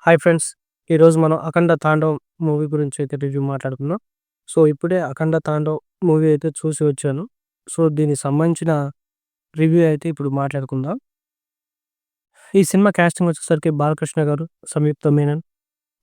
Hi friends. ఈరోజు మనం 'అఖండ Tandav' movie గురించి అయితే రివ్యూ మాట్లాడుకుందాం. సో, ఇప్పుడే 'అఖండ తాండవ్' మూవీ అయితే చూసి వచ్చాను. సో, దీనికి సంబంధించిన రివ్యూ అయితే ఇప్పుడు మాట్లాడుకుందాం. ఈ సినిమా కాస్టింగ్ వచ్చేసరికి బాలకృష్ణ గారు, సంయుక్త మీనన్,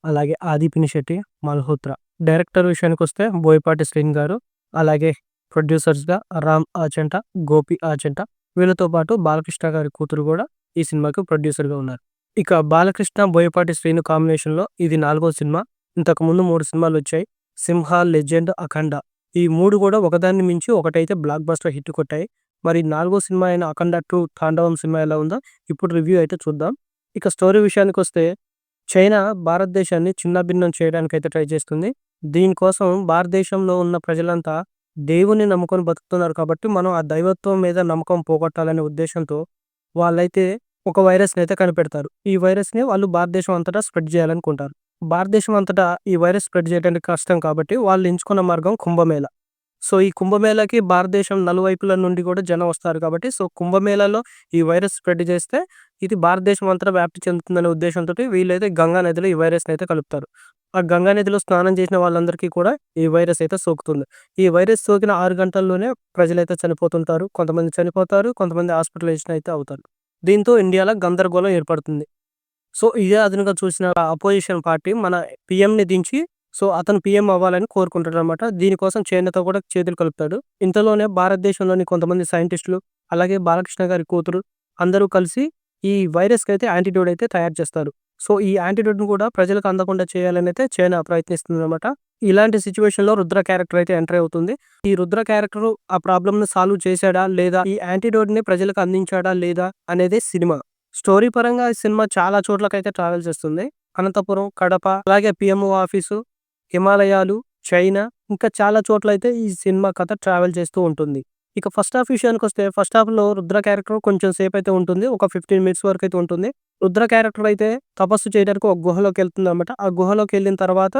అలాగే ఆది పినిశెట్టి, మల్హోత్రా. డైరెక్టర్ విషయానికొస్తే బోయపాటి శ్రీను గారు, అలాగే ప్రొడ్యూసర్స్‌గా రామ్ ఆచంట, గోపి ఆచంట. వీళ్ళతో పాటు బాలకృష్ణ గారి కూతురు గూడా ఈ సినిమాకి ప్రొడ్యూసర్‌గా ఉన్నారు. ఇక బాలకృష్ణ, బోయపాటి శ్రీను కాంబినేషన్‌లో ఇది 4వ సినిమా. ఇంతకుముందు 3 సినిమాలొచ్చాయి. 'సింహ', 'లెజెండ్', 'అఖండ'. ఈ 3 కూడా ఒకదాన్ని మించి ఒకటైతే బ్లాక్ బస్టర్ హిట్ కొట్టాయి. మరి 4వ సినిమా అయిన 'అఖండ 2 తాండవం' సినిమా ఎలా ఉందో ఇప్పుడు రివ్యూ అయితే చూద్దాం. ఇక స్టోరీ విషయానికొస్తే చైనా భారతదేశాన్ని చిన్నాభిన్నం చేయడానికైతే ట్రై చేస్తుంది. దీనికోసం భారతదేశంలో ఉన్న ప్రజలంతా దేవుడిని నమ్ముకొని బతుకుతున్నారు కాబట్టి, మనం ఆ దైవత్వం మీద నమ్మకం పోగొట్టాలనే ఉద్దేశ్యంతో వాళ్ళైతే ఒక వైరస్‌నైతే కనిపెడతారు. ఈ వైరస్‌ని వాళ్ళు భారతదేశం అంతటా స్ప్రెడ్ చేయాలనుకుంటారు. భారతదేశం అంతటా ఈ వైరస్ స్ప్రెడ్ చేయడానికి కష్టం కాబట్టి వాళ్ళు ఎంచుకున్న మార్గం కుంభమేళ. సో, ఈ కుంభమేళాకి భారతదేశం నలువైపుల నుండి కూడా జనం వస్తారు కాబట్టి, సో, కుంభమేళాలో ఈ వైరస్ స్ప్రెడ్ చేస్తే ఇది భారతదేశం అంతటా వ్యాప్తి చెందుతుందనే ఉద్దేశంతోటి వీళ్ళైతే గంగా నదిలో ఈ వైరస్‌నైతే కలుపుతారు. ఆ గంగా నదిలో స్నానం చేసిన వాళ్ళందరికీ కూడా ఈ వైరస్ అయితే సోకుతుంది. ఈ వైరస్ సోకిన 6 గంటల్లోనే ప్రజలైతే చనిపోతుంటారు. కొంతమంది చనిపోతారు. కొంతమంది హాస్పిటలైజేషన్ అయితే అవుతారు. దీంతో ఇండియాలో గందరగోళం ఏర్పడుతుంది. సో, ఇదే అదునుగా చూసిన అపోజిషన్ పార్టీ మన పీఎంని దించి, సో, అతను పీఎం అవ్వాలని కోరుకుంటాడనమాట. దీనికోసం చైనాతో కూడా చేతులు కలుపుతాడు. ఇంతలోనే భారతదేశంలోని కొంతమంది సైంటిస్టులు, అలాగే బాలకృష్ణ గారి కూతురు అందరూ కలిసి ఈ వైరస్‌కైతే యాంటిడోట్ అయితే తయారు చేస్తారు. సో, ఈ యాంటిడోట్‌ని కూడా ప్రజలకు అందకుండా చేయాలనైతే చైనా ప్రయత్నిస్తుందనమాట. ఇలాంటి సిట్యుయేషన్‌లో రుద్ర క్యారెక్టర్ అయితే ఎంటర్ అవుతుంది. ఈ రుద్ర క్యారెక్టర్ ఆ ప్రాబ్లమ్‌ని సాల్వ్ చేశాడా? లేదా? ఈ యాంటిడోట్‌ని ప్రజలకు అందించాడా? లేదా? అనేదే సినిమా. స్టోరీ పరంగా ఈ సినిమా చాలా చోట్లకైతే ట్రావెల్ చేస్తుంది. అనంతపురం, కడప, అలాగే పీఎంఓ ఆఫీసు, హిమాలయాలు, చైనా ఇంకా చాలా చోట్లయితే ఈ సినిమా కథ ట్రావెల్ చేస్తూ ఉంటుంది. ఇక ఫస్ట్ హాఫ్ విషయానికొస్తే ఫస్ట్ హాఫ్‌లో రుద్ర క్యారెక్టర్ కొంచెం సేపయితే ఉంటుంది. ఒక 15 మినిట్స్ వరకైతే ఉంటుంది. రుద్ర క్యారెక్టర్ అయితే తపస్సు చేయడానికి ఒక గుహలోకెళ్తుందనమాట. ఆ గుహలోకెళ్ళిన తర్వాత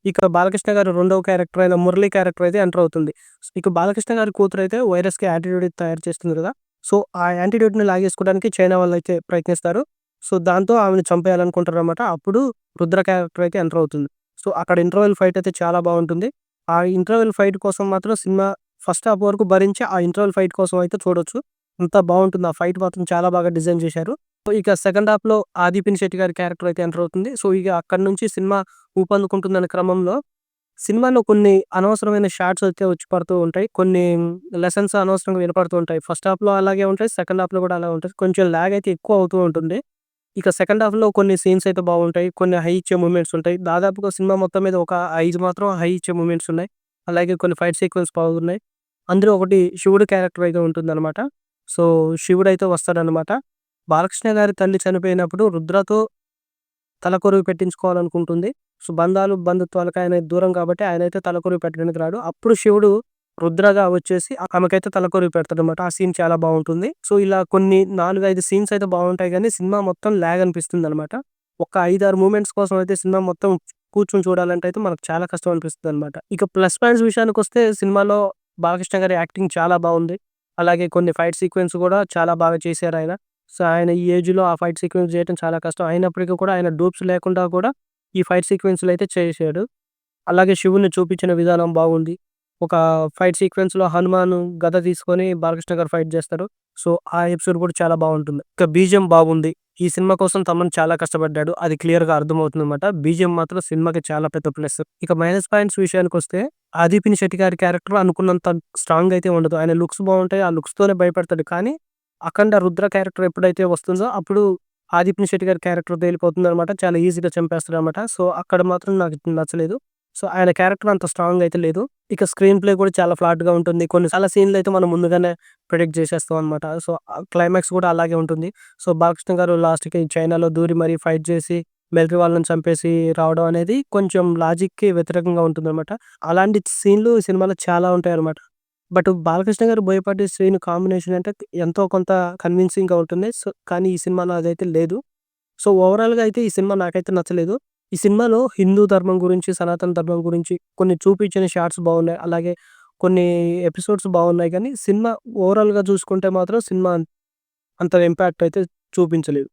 ఇక బాలకృష్ణ గారి రెండవ క్యారెక్టర్ అయిన మురళి క్యారెక్టర్ అయితే ఎంటర్ అవుతుంది. ఇక బాలకృష్ణ గారి కూతురైతే వైరస్‌కి యాంటిడోట్ తయారు చేస్తుంది కదా! సో, ఆ యాంటిడోట్‌ని లాగేసుకోవడానికి చైనా వాళ్ళైతే ప్రయత్నిస్తారు. సో, దాంతో ఆమెను చంపేయాలనుకుంటారనమాట. అప్పుడు రుద్ర క్యారెక్టర్ అయితే ఎంటర్ అవుతుంది. సో, అక్కడ ఇంటర్వెల్ ఫైట్ అయితే చాలా బావుంటుంది. ఆ ఇంటర్వెల్ ఫైట్ కోసం మాత్రం సినిమా ఫస్ట్ హాఫ్ వరకు భరించి ఆ ఇంటర్వెల్ ఫైట్ కోసం అయితే చూడొచ్చు. అంత బావుంటుంది. ఆ ఫైట్ మాత్రం చాలా బాగా డిజైన్ చేశారు. సో, ఇక సెకండ్ హాఫ్‌లో ఆది పినిశెట్టి గారి క్యారెక్టర్ అయితే ఎంటర్ అవుతుంది. సో, ఇక అక్కడి నుంచి సినిమా ఊపందుకుంటుందనే క్రమంలో సినిమాలో కొన్ని అనవసరమైన షార్ట్స్ అయితే వచ్చి పడుతూ ఉంటాయి. కొన్ని లెసన్స్ అనవసరంగా వినపడుతూ ఉంటాయి. ఫస్ట్ హాఫ్‌లో అలాగే ఉంటాయి. సెకండ్ హాఫ్‌లో కూడా అలాగే ఉంటది. కొంచెం లాగ్ అయితే ఎక్కువ అవుతూ ఉంటుంది. ఇక సెకండ్ హాఫ్‌లో కొన్ని సీన్స్ అయితే బాగుంటాయి. కొన్ని హై ఇచ్చే మూవ్‌మెంట్స్ ఉంటాయి. దాదాపుగా సినిమా మొత్తం మీద ఒక 5 మాత్రం హై ఇచ్చే మూవ్‌మెంట్స్ ఉన్నాయి. అలాగే కొన్ని ఫైట్ సీక్వెన్స్ బాగున్నాయి. అందులో ఒకటి శివుడు క్యారెక్టర్ అయితే ఉంటుందనమాట. సో, శివుడైతే వస్తాడనమాట. బాలకృష్ణ గారి తల్లి చనిపోయినప్పుడు రుద్రతో తలకొరువు పెట్టించుకోవాలనుకుంటుంది. సో, బంధుత్వాలకు ఆయన దూరం కాబట్టి ఆయనైతే తలకొరువు పెట్టడానికి రాడు. అప్పుడు శివుడు రుద్రగా వచ్చేసి ఆమెకైతే తలకొరువు పెడతాడనమాట. ఆ సీన్ చాలా బావుంటుంది. సో, ఇలా కొన్ని 4, 5 సీన్స్ అయితే బావుంటాయి గానీ సినిమా మొత్తం లాగ్ అనిపిస్తుందనమాట. ఒక 5, 6 మూవ్‌మెంట్స్ కోసం అయితే సినిమా మొత్తం కూర్చొని చూడాలంటే అయితే మనకు చాలా కష్టం అనిపిస్తదనమాట. ఇక ప్లస్ పాయింట్స్ విషయానికొస్తే సినిమాలో బాలకృష్ణ గారి యాక్టింగ్ చాలా బావుంది. అలాగే కొన్ని ఫైట్ సీక్వెన్స్ గూడా చాలా బాగా చేశారాయన. సో, ఆయన ఈ ఏజ్‌లో ఆ ఫైట్ సీక్వెన్స్ చేయటం చాలా కష్టం. అయినప్పటికీ కూడా ఆయన డూప్స్ లేకుండా కూడా ఈ ఫైట్ సీక్వెన్స్‌లయితే చేశాడు. అలాగే శివుడిని చూపించిన విధానం బాగుంది. ఒక ఫైట్ సీక్వెన్స్‌లో హనుమాను గద తీసుకొని బాలకృష్ణ గారు ఫైట్ చేస్తారు. సో, ఆ ఎపిసోడ్ కూడా చాలా బావుంటుంది. ఇక బీజీఎం బాగుంది. ఈ సినిమా కోసం తమన్ చాలా కష్టపడ్డాడు. అది క్లియర్‌గా అర్థమవుతుందన్నమాట. బీజీఎం మాత్రం సినిమాకి చాలా పెద్ద ప్లస్. ఇక మైనస్ పాయింట్స్ విషయానికొస్తే ఆది పినిశెట్టి గారి క్యారెక్టర్ అనుకున్నంత స్ట్రాంగ్ అయితే ఉండదు. ఆయన లుక్స్ బావుంటాయి. ఆ లుక్స్‌తోనే భయపెడతాడు. కానీ అఖండ రుద్ర క్యారెక్టర్ ఎప్పుడైతే వస్తుందో అప్పుడు ఆది పినిశెట్టి గారి క్యారెక్టర్ తేలిపోతుందనమాట. చాలా ఈజీగా చంపేస్తాడనమాట. సో, అక్కడ మాత్రం నాకు నచ్చలేదు. సో, ఆయన క్యారెక్టర్ అంత స్ట్రాంగ్ అయితే లేదు. ఇక స్క్రీన్ ప్లే కూడా చాలా ఫ్లాట్‌గా ఉంటుంది. కొన్ని చాలా సీన్‌లయితే మనం ముందుగానే ప్రిడిక్ట్ చేసేస్తాం అనమాట. సో, క్లైమాక్స్ కూడా అలాగే ఉంటుంది. సో, బాలకృష్ణ గారు లాస్ట్‌కి చైనాలో దూరి మరీ ఫైట్ చేసి మిలిటరీ వాళ్ళని చంపేసి రావడం అనేది కొంచెం లాజిక్‌కి వ్యతిరేకంగా ఉంటుందనమాట. అలాంటి సీన్‌లు ఈ సినిమాలో చాలా ఉంటాయనమాట. బట్ బాలకృష్ణ గారు, బోయపాటి శ్రీను కాంబినేషన్ అంటే ఎంతో కొంత కన్విన్సింగ్‌గా ఉంటుంది. సో, కానీ ఈ సినిమాలో అదైతే లేదు. సో, ఓవరాల్‌గా అయితే ఈ సినిమా నాకైతే నచ్చలేదు. ఈ సినిమాలో హిందూ ధర్మం గురించి, సనాతన ధర్మం గురించి కొన్ని చూపించిన షార్ట్స్ బాగున్నాయి. అలాగే కొన్ని ఎపిసోడ్స్ బాగున్నాయి గానీ, సినిమా ఓవరాల్‌గా చూసుకుంటే మాత్రం సినిమా అంత ఇంపాక్ట్ అయితే చూపించలేదు.